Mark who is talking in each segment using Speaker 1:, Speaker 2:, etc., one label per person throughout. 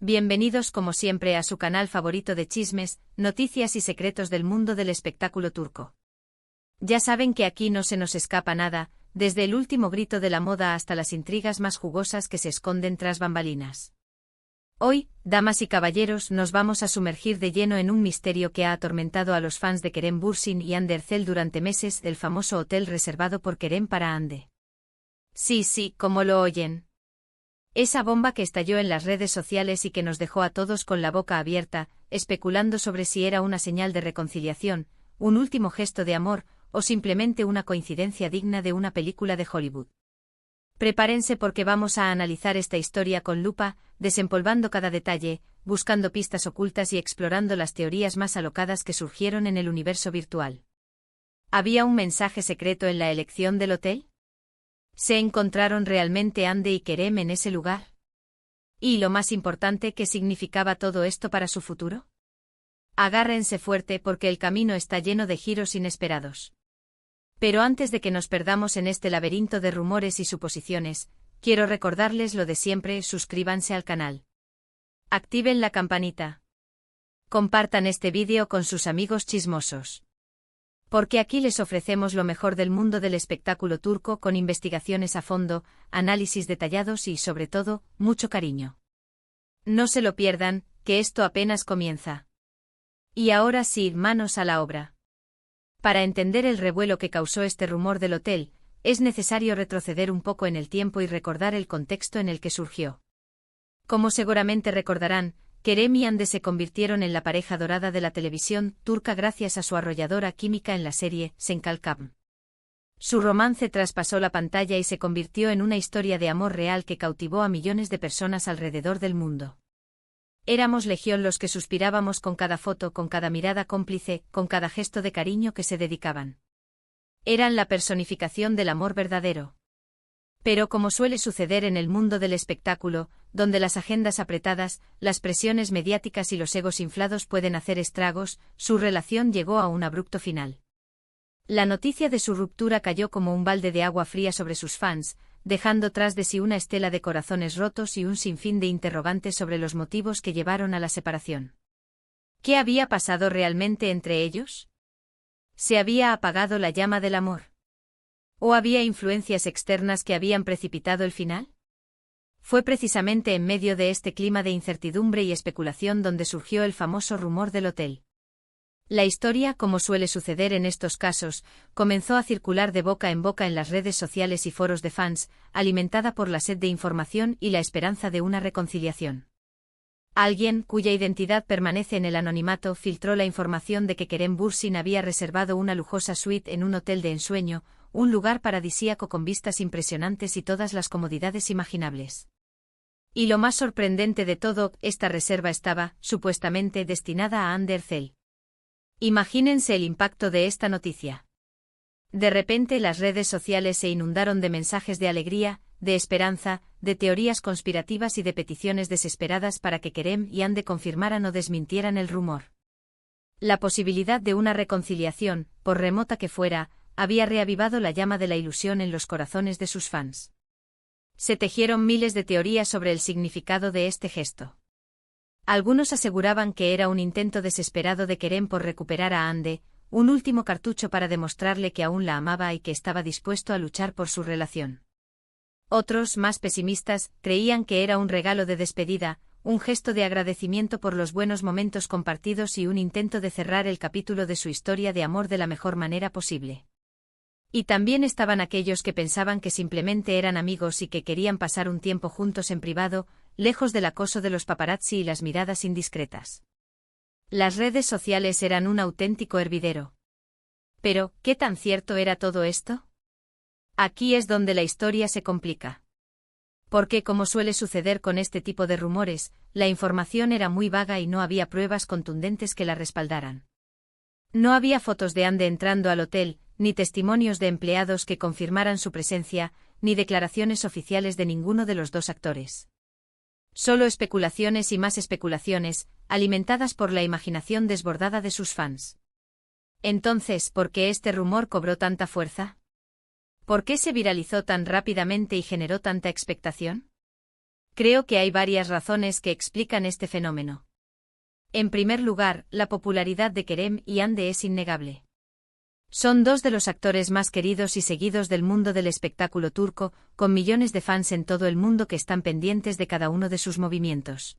Speaker 1: Bienvenidos como siempre a su canal favorito de chismes, noticias y secretos del mundo del espectáculo turco. Ya saben que aquí no se nos escapa nada, desde el último grito de la moda hasta las intrigas más jugosas que se esconden tras bambalinas. Hoy, damas y caballeros, nos vamos a sumergir de lleno en un misterio que ha atormentado a los fans de Kerem Bürsin y Hande Erçel durante meses, el famoso hotel reservado por Kerem para Hande. Sí, como lo oyen. Esa bomba que estalló en las redes sociales y que nos dejó a todos con la boca abierta, especulando sobre si era una señal de reconciliación, un último gesto de amor, o simplemente una coincidencia digna de una película de Hollywood. Prepárense porque vamos a analizar esta historia con lupa, desempolvando cada detalle, buscando pistas ocultas y explorando las teorías más alocadas que surgieron en el universo virtual. ¿Había un mensaje secreto en la elección del hotel? ¿Se encontraron realmente Hande y Kerem en ese lugar? Y lo más importante, ¿qué significaba todo esto para su futuro? Agárrense fuerte porque el camino está lleno de giros inesperados. Pero antes de que nos perdamos en este laberinto de rumores y suposiciones, quiero recordarles lo de siempre: suscríbanse al canal. Activen la campanita. Compartan este vídeo con sus amigos chismosos. Porque aquí les ofrecemos lo mejor del mundo del espectáculo turco con investigaciones a fondo, análisis detallados y, sobre todo, mucho cariño. No se lo pierdan, que esto apenas comienza. Y ahora sí, manos a la obra. Para entender el revuelo que causó este rumor del hotel, es necesario retroceder un poco en el tiempo y recordar el contexto en el que surgió. Como seguramente recordarán, Kerem y Hande se convirtieron en la pareja dorada de la televisión turca gracias a su arrolladora química en la serie Sen Kalkam. Su romance traspasó la pantalla y se convirtió en una historia de amor real que cautivó a millones de personas alrededor del mundo. Éramos legión los que suspirábamos con cada foto, con cada mirada cómplice, con cada gesto de cariño que se dedicaban. Eran la personificación del amor verdadero. Pero como suele suceder en el mundo del espectáculo, donde las agendas apretadas, las presiones mediáticas y los egos inflados pueden hacer estragos, su relación llegó a un abrupto final. La noticia de su ruptura cayó como un balde de agua fría sobre sus fans, dejando tras de sí una estela de corazones rotos y un sinfín de interrogantes sobre los motivos que llevaron a la separación. ¿Qué había pasado realmente entre ellos? ¿Se había apagado la llama del amor? ¿O había influencias externas que habían precipitado el final? Fue precisamente en medio de este clima de incertidumbre y especulación donde surgió el famoso rumor del hotel. La historia, como suele suceder en estos casos, comenzó a circular de boca en boca en las redes sociales y foros de fans, alimentada por la sed de información y la esperanza de una reconciliación. Alguien, cuya identidad permanece en el anonimato, filtró la información de que Kerem Bürsin había reservado una lujosa suite en un hotel de ensueño, un lugar paradisíaco con vistas impresionantes y todas las comodidades imaginables. Y lo más sorprendente de todo, esta reserva estaba, supuestamente, destinada a Hande Erçel. Imagínense el impacto de esta noticia. De repente las redes sociales se inundaron de mensajes de alegría, de esperanza, de teorías conspirativas y de peticiones desesperadas para que Kerem y Hande confirmaran o desmintieran el rumor. La posibilidad de una reconciliación, por remota que fuera, había reavivado la llama de la ilusión en los corazones de sus fans. Se tejieron miles de teorías sobre el significado de este gesto. Algunos aseguraban que era un intento desesperado de Kerem por recuperar a Hande, un último cartucho para demostrarle que aún la amaba y que estaba dispuesto a luchar por su relación. Otros, más pesimistas, creían que era un regalo de despedida, un gesto de agradecimiento por los buenos momentos compartidos y un intento de cerrar el capítulo de su historia de amor de la mejor manera posible. Y también estaban aquellos que pensaban que simplemente eran amigos y que querían pasar un tiempo juntos en privado, lejos del acoso de los paparazzi y las miradas indiscretas. Las redes sociales eran un auténtico hervidero. Pero, ¿qué tan cierto era todo esto? Aquí es donde la historia se complica. Porque, como suele suceder con este tipo de rumores, la información era muy vaga y no había pruebas contundentes que la respaldaran. No había fotos de Hande entrando al hotel, ni testimonios de empleados que confirmaran su presencia, ni declaraciones oficiales de ninguno de los dos actores. Solo especulaciones y más especulaciones, alimentadas por la imaginación desbordada de sus fans. Entonces, ¿por qué este rumor cobró tanta fuerza? ¿Por qué se viralizó tan rápidamente y generó tanta expectación? Creo que hay varias razones que explican este fenómeno. En primer lugar, la popularidad de Kerem y Hande es innegable. Son dos de los actores más queridos y seguidos del mundo del espectáculo turco, con millones de fans en todo el mundo que están pendientes de cada uno de sus movimientos.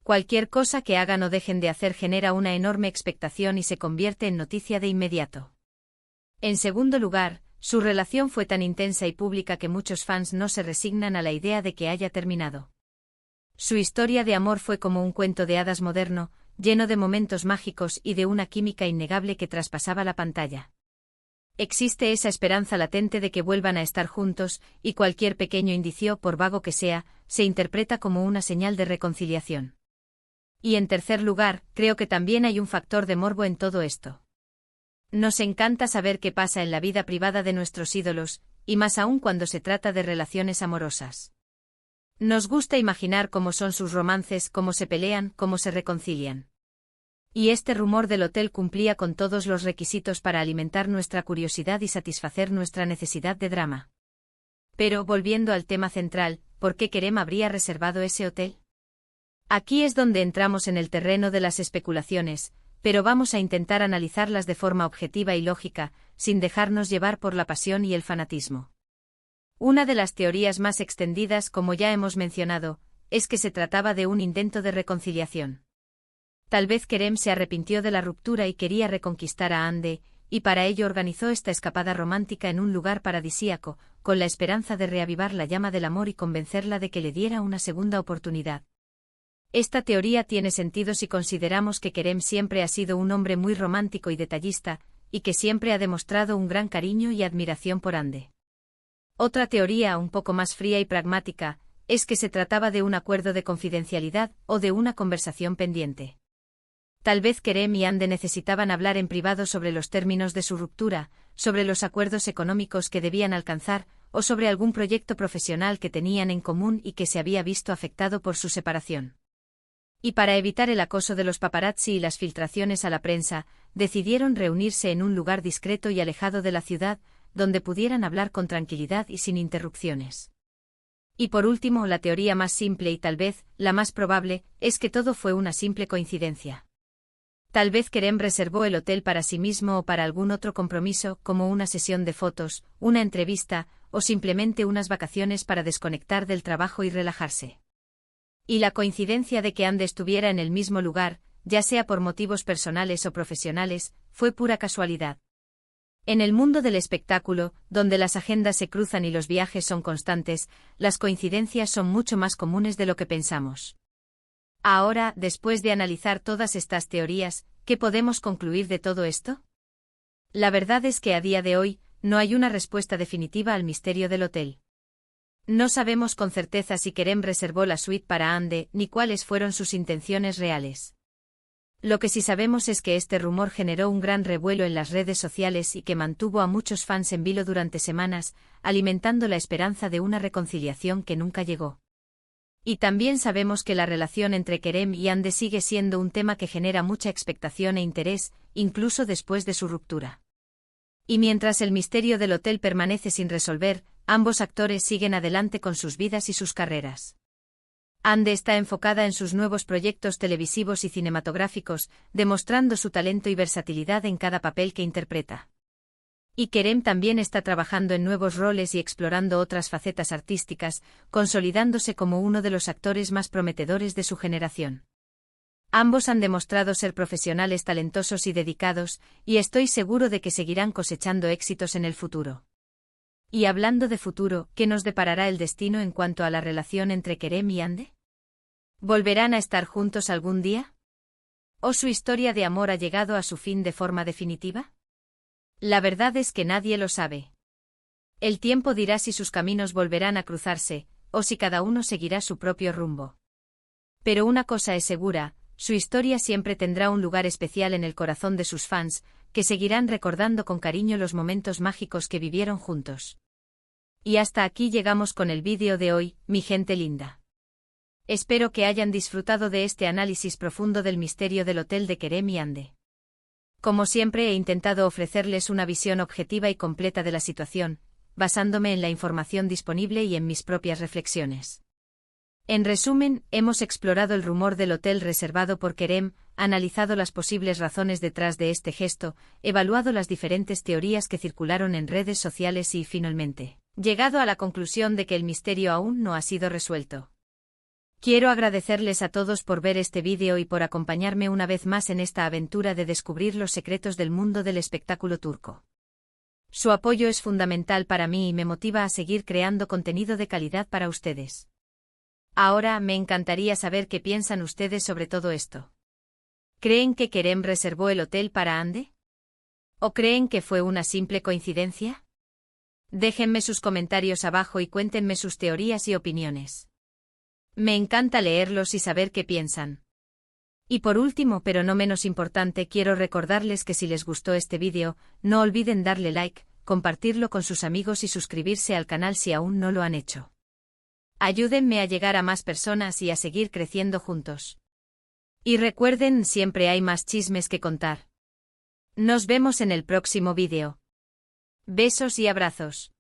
Speaker 1: Cualquier cosa que hagan o dejen de hacer genera una enorme expectación y se convierte en noticia de inmediato. En segundo lugar, su relación fue tan intensa y pública que muchos fans no se resignan a la idea de que haya terminado. Su historia de amor fue como un cuento de hadas moderno, lleno de momentos mágicos y de una química innegable que traspasaba la pantalla. Existe esa esperanza latente de que vuelvan a estar juntos, y cualquier pequeño indicio, por vago que sea, se interpreta como una señal de reconciliación. Y en tercer lugar, creo que también hay un factor de morbo en todo esto. Nos encanta saber qué pasa en la vida privada de nuestros ídolos, y más aún cuando se trata de relaciones amorosas. Nos gusta imaginar cómo son sus romances, cómo se pelean, cómo se reconcilian. Y este rumor del hotel cumplía con todos los requisitos para alimentar nuestra curiosidad y satisfacer nuestra necesidad de drama. Pero, volviendo al tema central, ¿por qué Kerem habría reservado ese hotel? Aquí es donde entramos en el terreno de las especulaciones, pero vamos a intentar analizarlas de forma objetiva y lógica, sin dejarnos llevar por la pasión y el fanatismo. Una de las teorías más extendidas, como ya hemos mencionado, es que se trataba de un intento de reconciliación. Tal vez Kerem se arrepintió de la ruptura y quería reconquistar a Hande, y para ello organizó esta escapada romántica en un lugar paradisíaco, con la esperanza de reavivar la llama del amor y convencerla de que le diera una segunda oportunidad. Esta teoría tiene sentido si consideramos que Kerem siempre ha sido un hombre muy romántico y detallista, y que siempre ha demostrado un gran cariño y admiración por Hande. Otra teoría, un poco más fría y pragmática, es que se trataba de un acuerdo de confidencialidad o de una conversación pendiente. Tal vez Kerem y Hande necesitaban hablar en privado sobre los términos de su ruptura, sobre los acuerdos económicos que debían alcanzar, o sobre algún proyecto profesional que tenían en común y que se había visto afectado por su separación. Y para evitar el acoso de los paparazzi y las filtraciones a la prensa, decidieron reunirse en un lugar discreto y alejado de la ciudad, donde pudieran hablar con tranquilidad y sin interrupciones. Y por último, la teoría más simple y tal vez la más probable, es que todo fue una simple coincidencia. Tal vez Kerem reservó el hotel para sí mismo o para algún otro compromiso, como una sesión de fotos, una entrevista, o simplemente unas vacaciones para desconectar del trabajo y relajarse. Y la coincidencia de que Hande estuviera en el mismo lugar, ya sea por motivos personales o profesionales, fue pura casualidad. En el mundo del espectáculo, donde las agendas se cruzan y los viajes son constantes, las coincidencias son mucho más comunes de lo que pensamos. Ahora, después de analizar todas estas teorías, ¿qué podemos concluir de todo esto? La verdad es que a día de hoy, no hay una respuesta definitiva al misterio del hotel. No sabemos con certeza si Kerem reservó la suite para Hande, ni cuáles fueron sus intenciones reales. Lo que sí sabemos es que este rumor generó un gran revuelo en las redes sociales y que mantuvo a muchos fans en vilo durante semanas, alimentando la esperanza de una reconciliación que nunca llegó. Y también sabemos que la relación entre Kerem y Hande sigue siendo un tema que genera mucha expectación e interés, incluso después de su ruptura. Y mientras el misterio del hotel permanece sin resolver, ambos actores siguen adelante con sus vidas y sus carreras. Hande está enfocada en sus nuevos proyectos televisivos y cinematográficos, demostrando su talento y versatilidad en cada papel que interpreta. Y Kerem también está trabajando en nuevos roles y explorando otras facetas artísticas, consolidándose como uno de los actores más prometedores de su generación. Ambos han demostrado ser profesionales talentosos y dedicados, y estoy seguro de que seguirán cosechando éxitos en el futuro. Y hablando de futuro, ¿qué nos deparará el destino en cuanto a la relación entre Kerem y Hande? ¿Volverán a estar juntos algún día? ¿O su historia de amor ha llegado a su fin de forma definitiva? La verdad es que nadie lo sabe. El tiempo dirá si sus caminos volverán a cruzarse, o si cada uno seguirá su propio rumbo. Pero una cosa es segura, su historia siempre tendrá un lugar especial en el corazón de sus fans, que seguirán recordando con cariño los momentos mágicos que vivieron juntos. Y hasta aquí llegamos con el vídeo de hoy, mi gente linda. Espero que hayan disfrutado de este análisis profundo del misterio del hotel de Kerem y Hande. Como siempre he intentado ofrecerles una visión objetiva y completa de la situación, basándome en la información disponible y en mis propias reflexiones. En resumen, hemos explorado el rumor del hotel reservado por Kerem, analizado las posibles razones detrás de este gesto, evaluado las diferentes teorías que circularon en redes sociales y, finalmente, llegado a la conclusión de que el misterio aún no ha sido resuelto. Quiero agradecerles a todos por ver este vídeo y por acompañarme una vez más en esta aventura de descubrir los secretos del mundo del espectáculo turco. Su apoyo es fundamental para mí y me motiva a seguir creando contenido de calidad para ustedes. Ahora me encantaría saber qué piensan ustedes sobre todo esto. ¿Creen que Kerem reservó el hotel para Hande? ¿O creen que fue una simple coincidencia? Déjenme sus comentarios abajo y cuéntenme sus teorías y opiniones. Me encanta leerlos y saber qué piensan. Y por último, pero no menos importante, quiero recordarles que si les gustó este vídeo, no olviden darle like, compartirlo con sus amigos y suscribirse al canal si aún no lo han hecho. Ayúdenme a llegar a más personas y a seguir creciendo juntos. Y recuerden, siempre hay más chismes que contar. Nos vemos en el próximo vídeo. Besos y abrazos.